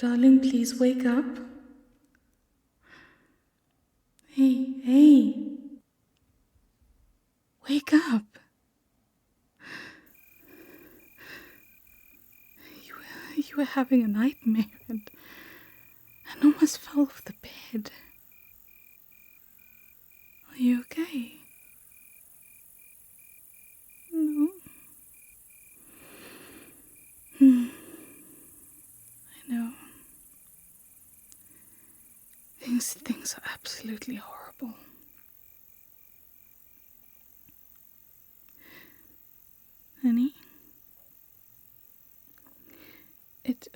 Darling, please wake up. Hey. Wake up. You were having a nightmare and almost fell off the bed. Are you okay? No? I know. Things are absolutely horrible. Honey? It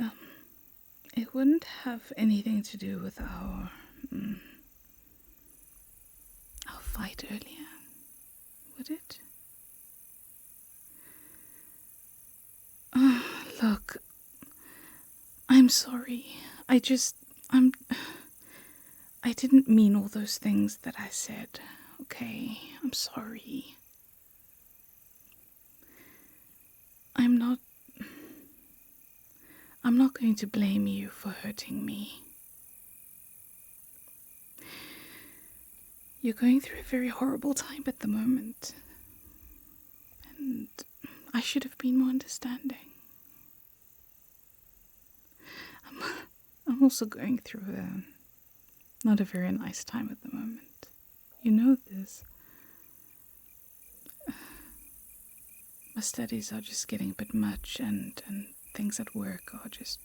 wouldn't have anything to do with our fight earlier, would it? Look, I'm sorry. I didn't mean all those things that I said, okay? I'm sorry. I'm not going to blame you for hurting me. You're going through a very horrible time at the moment. And I should have been more understanding. I'm also going through not a very nice time at the moment. You know this. My studies are just getting a bit much, and things at work are just...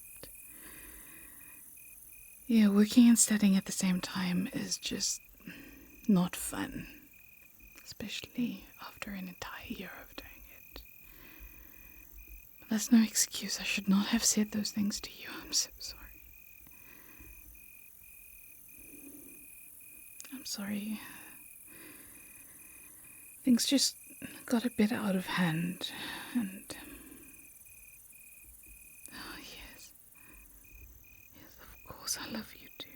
Yeah, working and studying at the same time is just not fun. Especially after an entire year of doing it. But that's no excuse. I should not have said those things to you. I'm so sorry. I'm sorry. Things just got a bit out of hand, and... Oh, yes. Yes, of course, I love you too.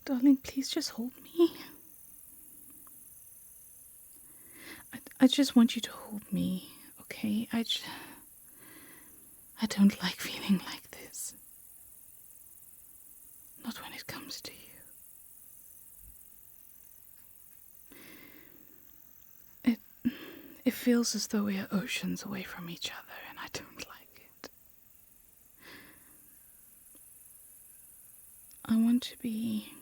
Darling, please just hold me. I just want you to hold me, okay? I don't like feeling like this. Not when it comes to you. It feels as though we are oceans away from each other, and I don't like it. I want to be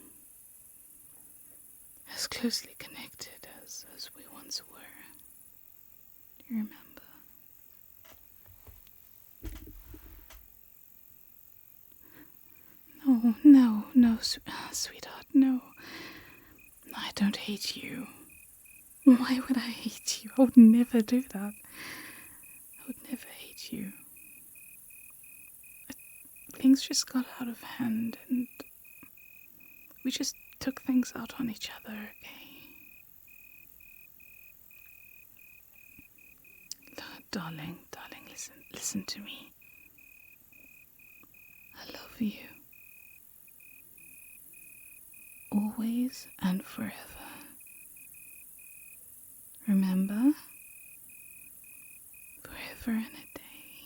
as closely connected as we once were. Do you remember? No, sweetheart, no. I don't hate you. Why would I hate you? I would never do that. I would never hate you. Things just got out of hand, and we just took things out on each other, okay? Darling, listen to me. I love you. Always and forever. Remember? Forever and a day.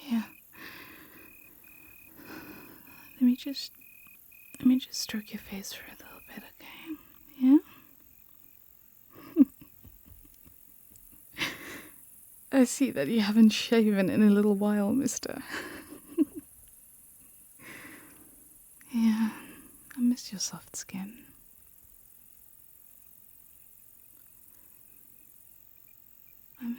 Yeah. Let me just stroke your face for a little bit, okay? Yeah? I see that you haven't shaven in a little while, mister. Yeah, I miss your soft skin. I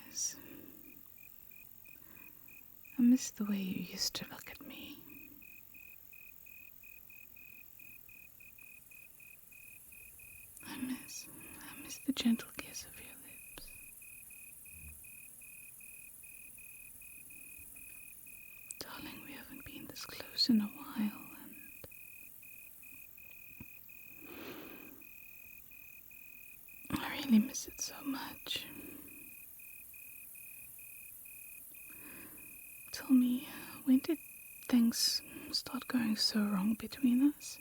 miss the way you used to look at me. I miss the gentle kiss of your lips. Darling, we haven't been this close in a while, and I really miss it so much. Tell me, when did things start going so wrong between us?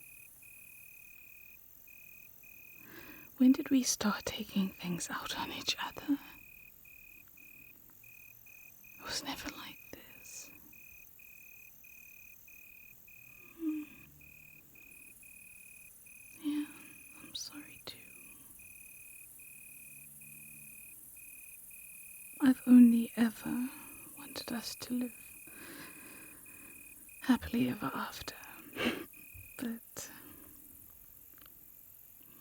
When did we start taking things out on each other? It was never like this. Yeah, I'm sorry too. I've only ever wanted us to live happily ever after. But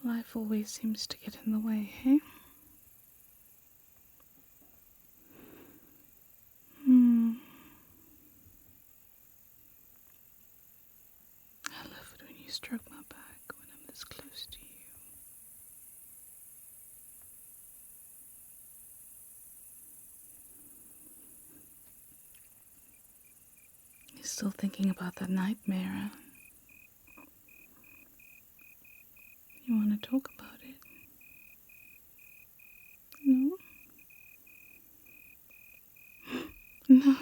life always seems to get in the way, hey? I love it when you stroke my back when I'm this close to you. You're still thinking about that nightmare? You want to talk about it? No? No.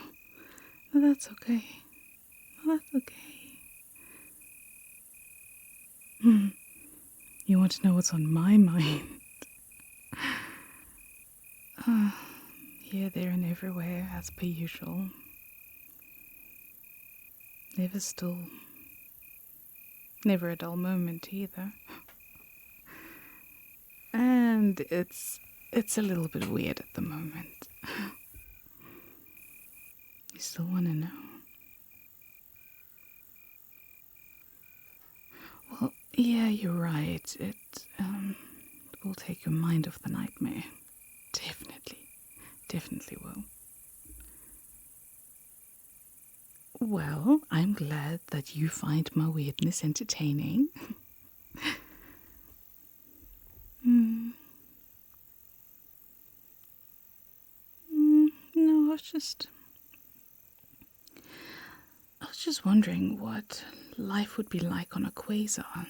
No, that's okay. No, that's okay. You want to know what's on my mind? Here, there, and everywhere, as per usual. Never still. Never a dull moment either. And it's a little bit weird at the moment. You still want to know? Well, yeah, you're right. It will take your mind off the nightmare. Definitely will. Well, I'm glad that you find my weirdness entertaining. No, I was just wondering what life would be like on a quasar.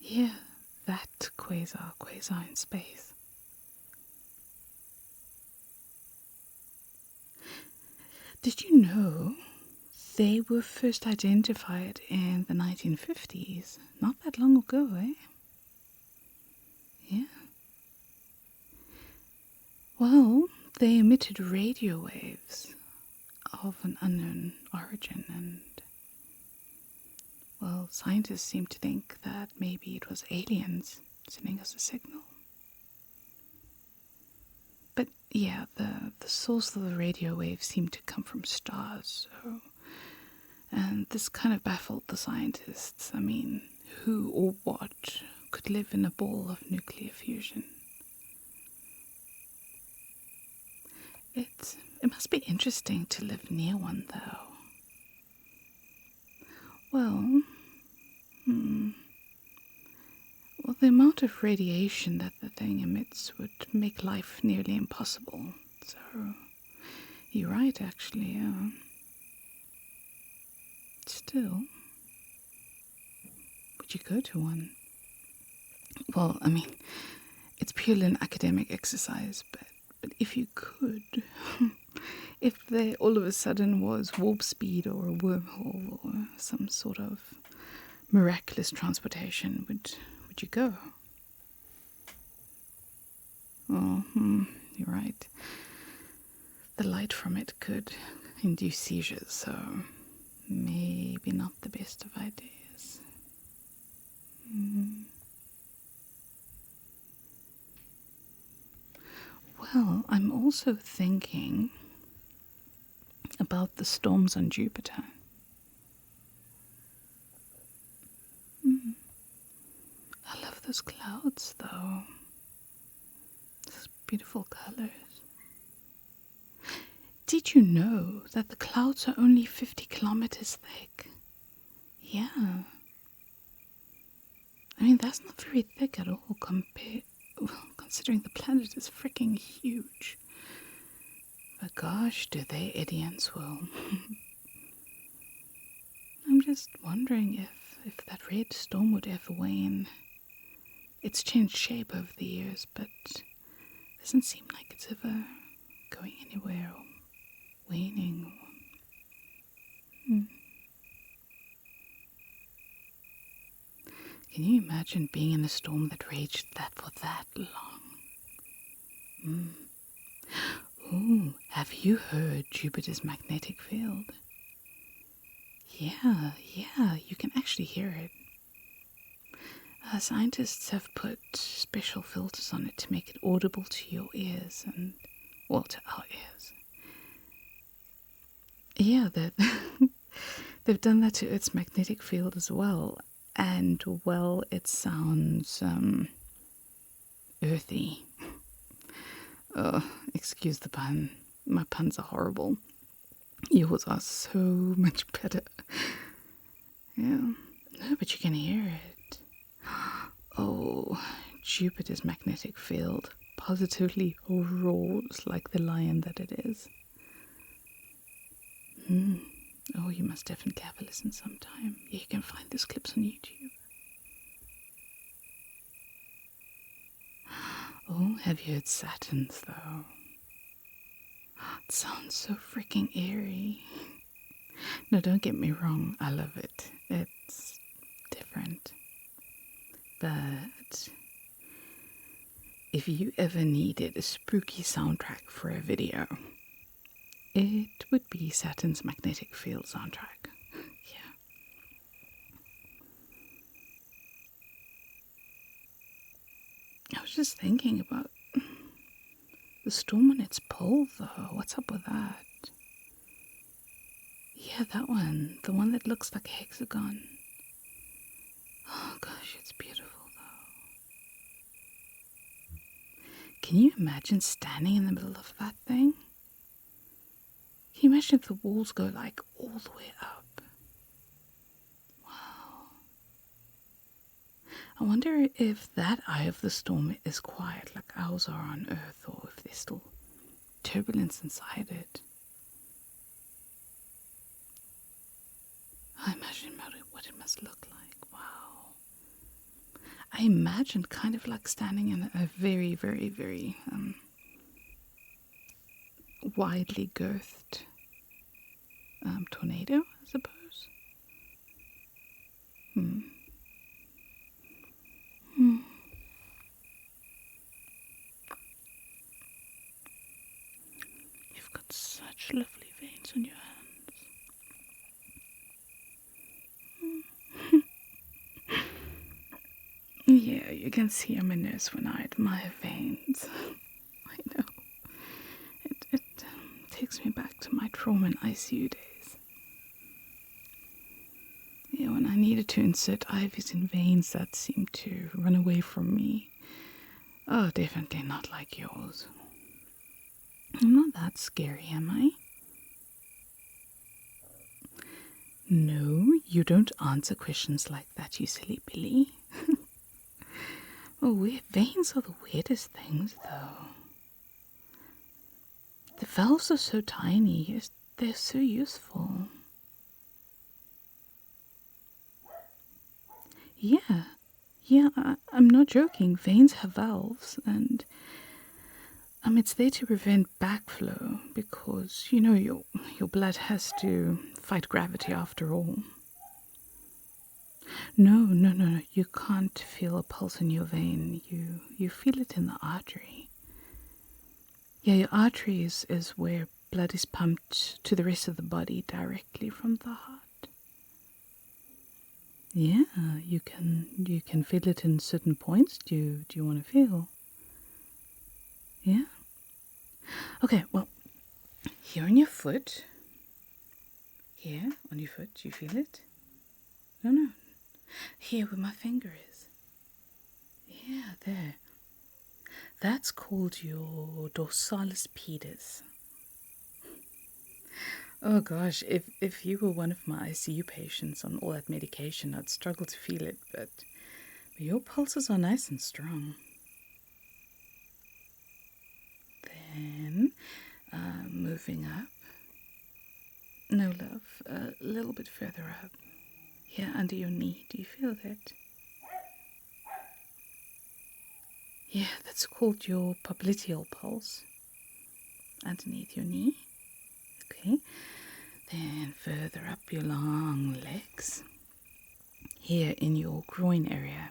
Yeah, that quasar in space. Did you know they were first identified in the 1950s? Not that long ago, eh? Yeah. Well, they emitted radio waves of an unknown origin, and, well, scientists seem to think that maybe it was aliens sending us a signal. But yeah, the source of the radio waves seemed to come from stars, and this kind of baffled the scientists. I mean, who or what could live in a ball of nuclear fusion? It must be interesting to live near one, though. Well, well, the amount of radiation that the thing emits would make life nearly impossible. So, you're right, actually. Still, would you go to one? Well, I mean, it's purely an academic exercise, but if you could, if there all of a sudden was warp speed or a wormhole or some sort of miraculous transportation, would you go? Oh, you're right. The light from it could induce seizures, so maybe not the best of ideas. Well, I'm also thinking about the storms on Jupiter. I love those clouds, though. Those beautiful colors. Did you know that the clouds are only 50 kilometers thick? Yeah. I mean, that's not very thick at all considering the planet is freaking huge. But gosh, do they eddy and swirl. I'm just wondering if that red storm would ever wane. It's changed shape over the years, but doesn't seem like it's ever going anywhere or waning. Can you imagine being in a storm that raged for that long? Ooh, have you heard Jupiter's magnetic field? Yeah, you can actually hear it. Scientists have put special filters on it to make it audible to your ears and, well, to our ears. Yeah, they've done that to its magnetic field as well. And, well, it sounds, earthy. Oh, excuse the pun. My puns are horrible. Yours are so much better. Yeah. No, but you can hear it. Oh, Jupiter's magnetic field positively roars like the lion that it is. Oh, you must definitely have a listen sometime. Yeah, you can find these clips on YouTube. Oh, have you heard Saturn's though? It sounds so freaking eerie. No, don't get me wrong, I love it. It's different. But if you ever needed a spooky soundtrack for a video, it would be Saturn's magnetic field soundtrack. Yeah. I was just thinking about the storm on its pole, though. What's up with that? Yeah, that one. The one that looks like a hexagon. Oh gosh, it's beautiful, though. Can you imagine standing in the middle of that thing? Can you imagine if the walls go like all the way up? Wow. I wonder if that eye of the storm is quiet like ours are on Earth, or if there's still turbulence inside it. I imagine what it must look like. Wow. I imagine kind of like standing in a very, very, very widely girthed tornado, I suppose. You've got such lovely veins on your hands. Yeah, you can see I'm a nurse when I admire veins. I know. It takes me back to my trauma and ICU days. Yeah, when I needed to insert IVs in veins that seemed to run away from me. Oh, definitely not like yours. I'm not that scary, am I? No, you don't answer questions like that, you silly Billy. Oh, veins are the weirdest things, though. The valves are so tiny, they're so useful. Yeah, I'm not joking. Veins have valves, and it's there to prevent backflow because, you know, your blood has to fight gravity after all. No. You can't feel a pulse in your vein. You feel it in the artery. Yeah, your artery is where blood is pumped to the rest of the body directly from the heart. Yeah, you can feel it in certain points. Do you want to feel? Yeah. Okay, well, here on your foot. Here on your foot, do you feel it? No. Here where my finger is. Yeah, there. That's called your dorsalis pedis. Oh gosh, if you were one of my ICU patients on all that medication, I'd struggle to feel it, but your pulses are nice and strong. Then, moving up. No, love, a little bit further up. Here, under your knee. Do you feel that? Yeah, that's called your popliteal pulse. Underneath your knee. Okay. Then further up your long legs. here in your groin area.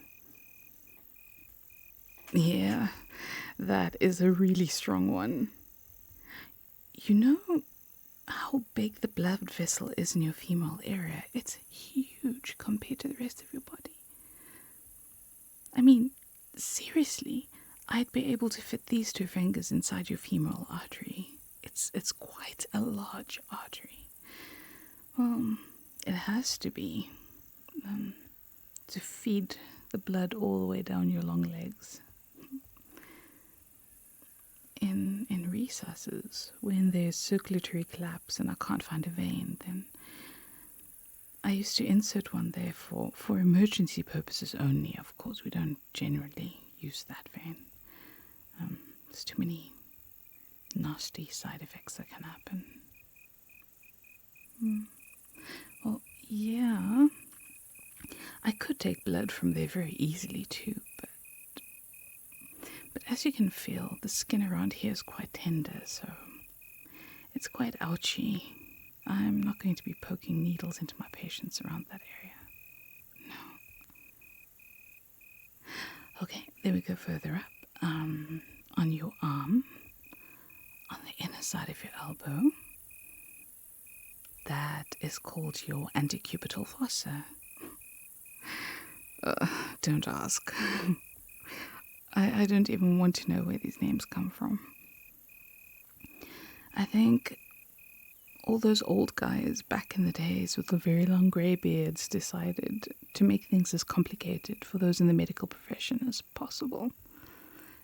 Yeah, that is a really strong one. You know how big the blood vessel is in your femoral area? It's huge compared to the rest of your body. I mean, seriously, I'd be able to fit these 2 fingers inside your femoral artery. It's quite a large artery. It has to be to feed the blood all the way down your long legs. In recesses, when there's circulatory collapse and I can't find a vein, then I used to insert one there for emergency purposes only. Of course, we don't generally use that vein. There's too many nasty side effects that can happen. Well, yeah, I could take blood from there very easily too, but as you can feel, the skin around here is quite tender, so it's quite ouchy. I'm not going to be poking needles into my patients around that area. No. Okay, then we go further up. On your arm, on the inner side of your elbow, that is called your antecubital fossa. Don't ask. I don't even want to know where these names come from. I think all those old guys back in the days with the very long grey beards decided to make things as complicated for those in the medical profession as possible.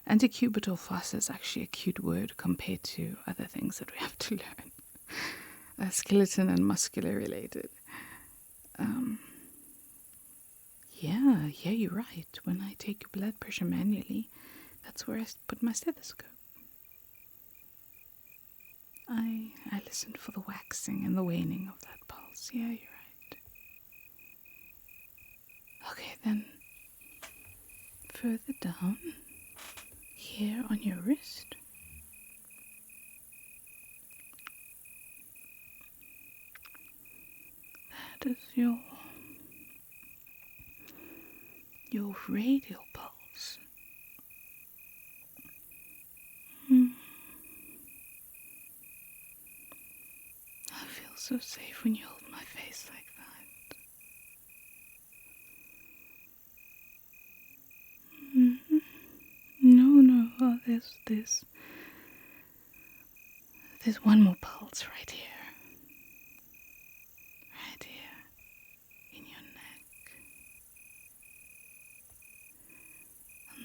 Antecubital fossa is actually a cute word compared to other things that we have to learn. Skeleton and muscular related. Yeah, you're right. When I take your blood pressure manually, that's where I put my stethoscope. I listened for the waxing and the waning of that pulse. Yeah, you're right. Okay, then further down, here on your wrist. That is your radial pulse. I feel so safe when you hold my face like that. No. Oh, there's one more pulse right here. Right here in your neck.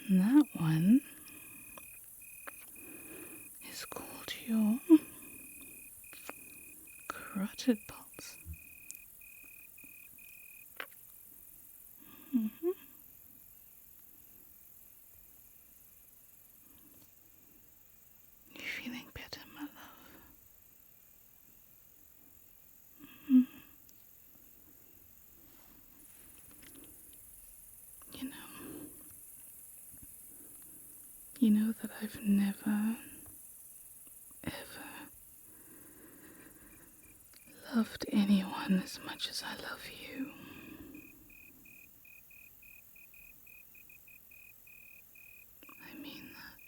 And that one is called your carotid pulse. You feeling better, my love? You know that I've never, ever loved anyone as much as I love you. I mean that.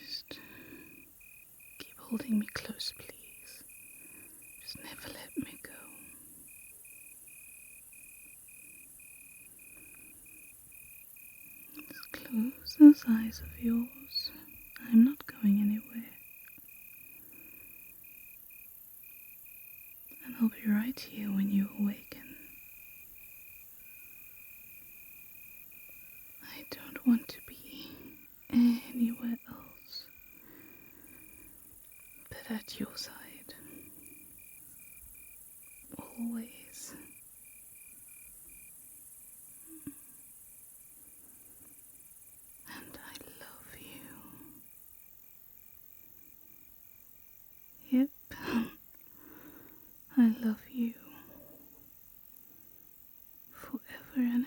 Just keep holding me close, please. Just never let me go. Just close those eyes of yours. I'm not going anywhere. And I'll be right here when you awaken. I don't want to be anywhere else but at your side. Always. And I love you. Yep. I love you. Forever and